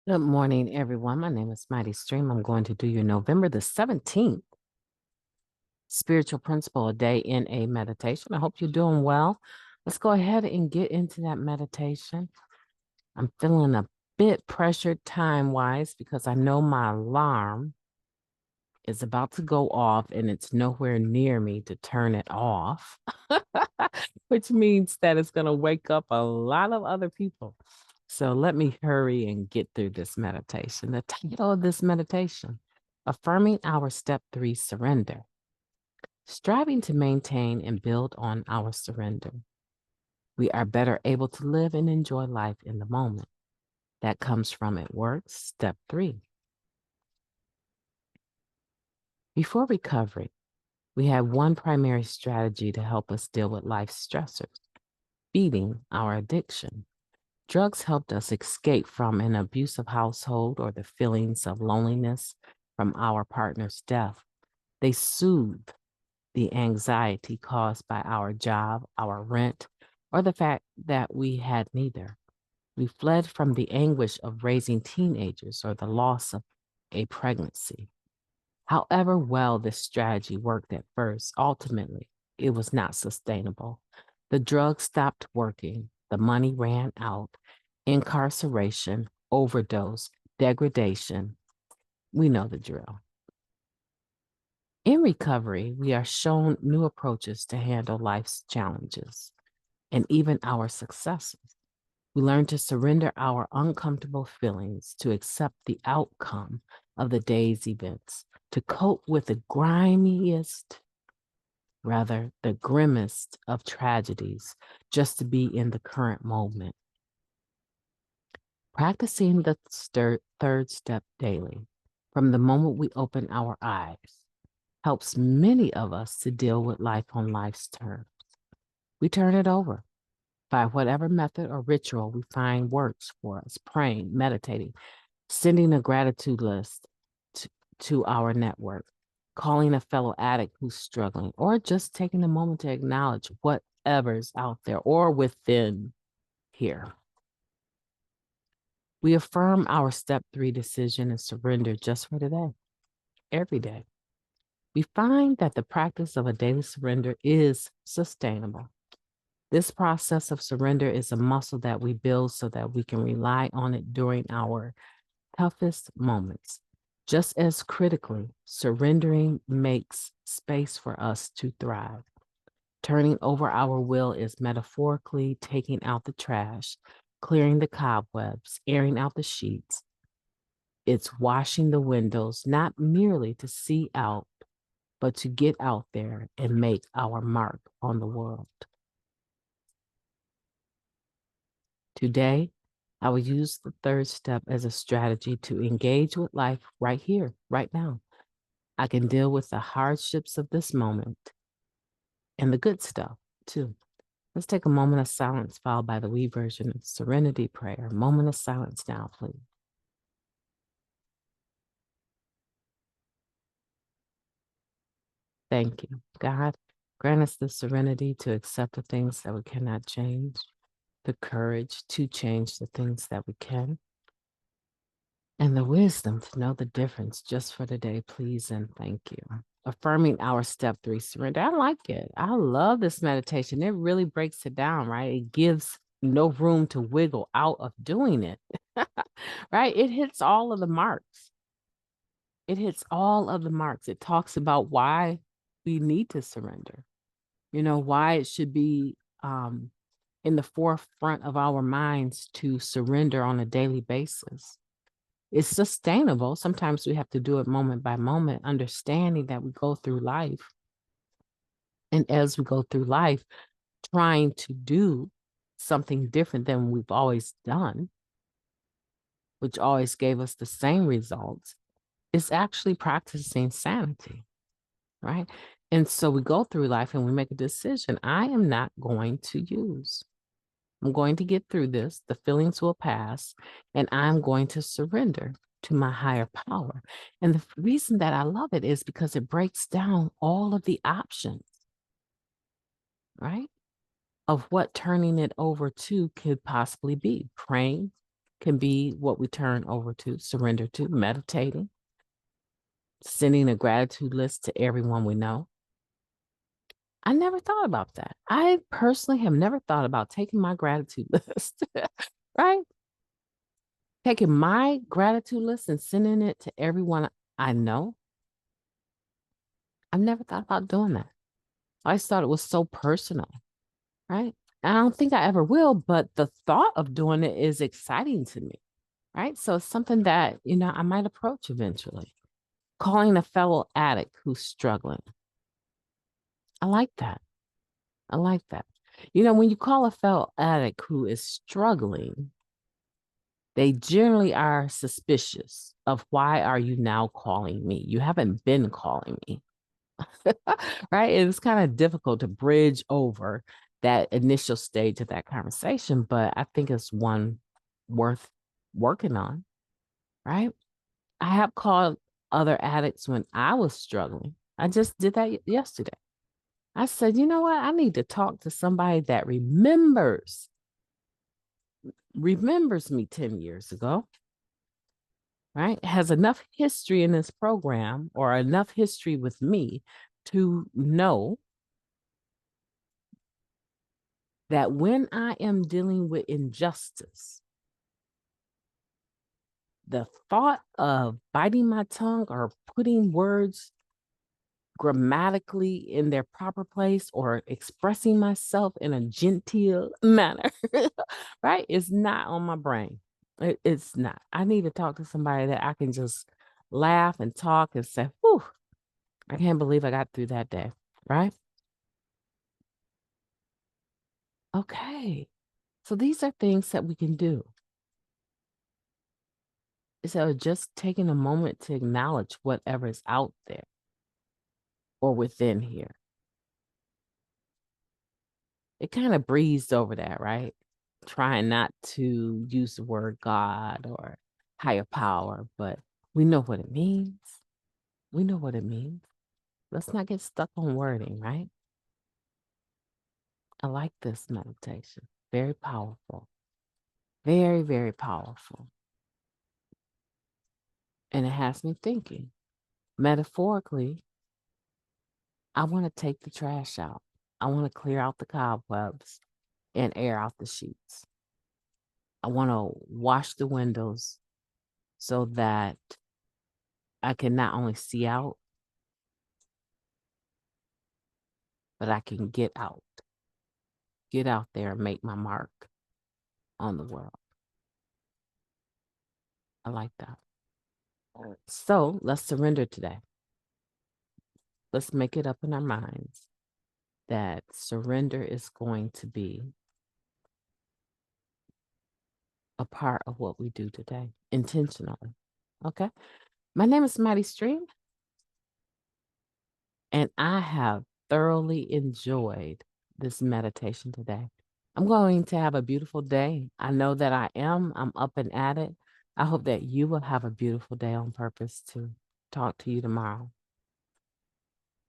Good morning, everyone. My name is Mighty Stream. I'm going to do your November the 17th spiritual principle a day in a meditation. I hope you're doing well. Let's go ahead and get into that meditation. I'm feeling a bit pressured time-wise because I know my alarm is about to go off and it's nowhere near me to turn it off, which means that it's going to wake up a lot of other people. So let me hurry and get through this meditation. The title of this meditation, Affirming Our Step 3 Surrender, striving to maintain and build on our surrender. We are better able to live and enjoy life in the moment. That comes from It Works, Step 3. Before recovery, we had one primary strategy to help us deal with life's stressors, beating our addiction. Drugs helped us escape from an abusive household or the feelings of loneliness from our partner's death. They soothed the anxiety caused by our job, our rent, or the fact that we had neither. We fled from the anguish of raising teenagers or the loss of a pregnancy. However well this strategy worked at first, ultimately, it was not sustainable. The drugs stopped working, the money ran out, incarceration, overdose, degradation. We know the drill. In recovery, we are shown new approaches to handle life's challenges and even our successes. We learn to surrender our uncomfortable feelings, to accept the outcome of the day's events, to cope with the grimmest of tragedies, just to be in the current moment. Practicing the third step daily, from the moment we open our eyes, helps many of us to deal with life on life's terms. We turn it over by whatever method or ritual we find works for us, praying, meditating, sending a gratitude list to our network, calling a fellow addict who's struggling, or just taking a moment to acknowledge whatever's out there or within here. We affirm our step 3 decision and surrender just for today, every day. We find that the practice of a daily surrender is sustainable. This process of surrender is a muscle that we build so that we can rely on it during our toughest moments. Just as critically, surrendering makes space for us to thrive. Turning over our will is metaphorically taking out the trash, clearing the cobwebs, airing out the sheets. It's washing the windows, not merely to see out, but to get out there and make our mark on the world. Today, I will use the third step as a strategy to engage with life right here, right now. I can deal with the hardships of this moment and the good stuff too. Let's take a moment of silence followed by the we version of Serenity Prayer. Moment of silence now, please. Thank you. God, grant us the serenity to accept the things that we cannot change, the courage to change the things that we can, and the wisdom to know the difference just for today, please, and thank you. Affirming our step 3 surrender. I like it. I love this meditation. It really breaks it down, right? It gives no room to wiggle out of doing it, right? It hits all of the marks. It hits all of the marks. It talks about why we need to surrender, why it should be in the forefront of our minds to surrender on a daily basis. It's sustainable. Sometimes we have to do it moment by moment, understanding that we go through life. And as we go through life, trying to do something different than we've always done, which always gave us the same results, is actually practicing sanity, right? And so we go through life and we make a decision. I am not going to use. I'm going to get through this. The feelings will pass, and I'm going to surrender to my higher power. And the reason that I love it is because it breaks down all of the options, right? Of what turning it over to could possibly be: praying, can be what we turn over to, surrender to, meditating, sending a gratitude list to everyone we know. I never thought about that. I personally have never thought about taking my gratitude list, right? Taking my gratitude list and sending it to everyone I know. I've never thought about doing that. I just thought it was so personal, right? I don't think I ever will, but the thought of doing it is exciting to me, right? So it's something that, I might approach eventually. Calling a fellow addict who's struggling. I like that. I like that. When you call a fellow addict who is struggling, they generally are suspicious of, why are you now calling me? You haven't been calling me. Right? It's kind of difficult to bridge over that initial stage of that conversation, but I think it's one worth working on, right? I have called other addicts when I was struggling. I just did that yesterday. I said, you know what? I need to talk to somebody that remembers me 10 years ago, right? Has enough history in this program or enough history with me to know that when I am dealing with injustice, the thought of biting my tongue or putting words grammatically in their proper place or expressing myself in a genteel manner, right? It's not on my brain. It's not. I need to talk to somebody that I can just laugh and talk and say, whew, I can't believe I got through that day, right? Okay. So these are things that we can do. So just taking a moment to acknowledge whatever is out there or within here. It kind of breezed over that, right? Trying not to use the word God or higher power, but we know what it means. We know what it means. Let's not get stuck on wording, right? I like this meditation. Very powerful. Very, very powerful. And it has me thinking. Metaphorically, I want to take the trash out. I want to clear out the cobwebs and air out the sheets. I want to wash the windows so that I can not only see out, but I can get out there and make my mark on the world. I like that. So let's surrender today. Let's make it up in our minds that surrender is going to be a part of what we do today, intentionally. Okay. My name is MightyStream, and I have thoroughly enjoyed this meditation today. I'm going to have a beautiful day. I know that I am. I'm up and at it. I hope that you will have a beautiful day on purpose too. Talk to you tomorrow.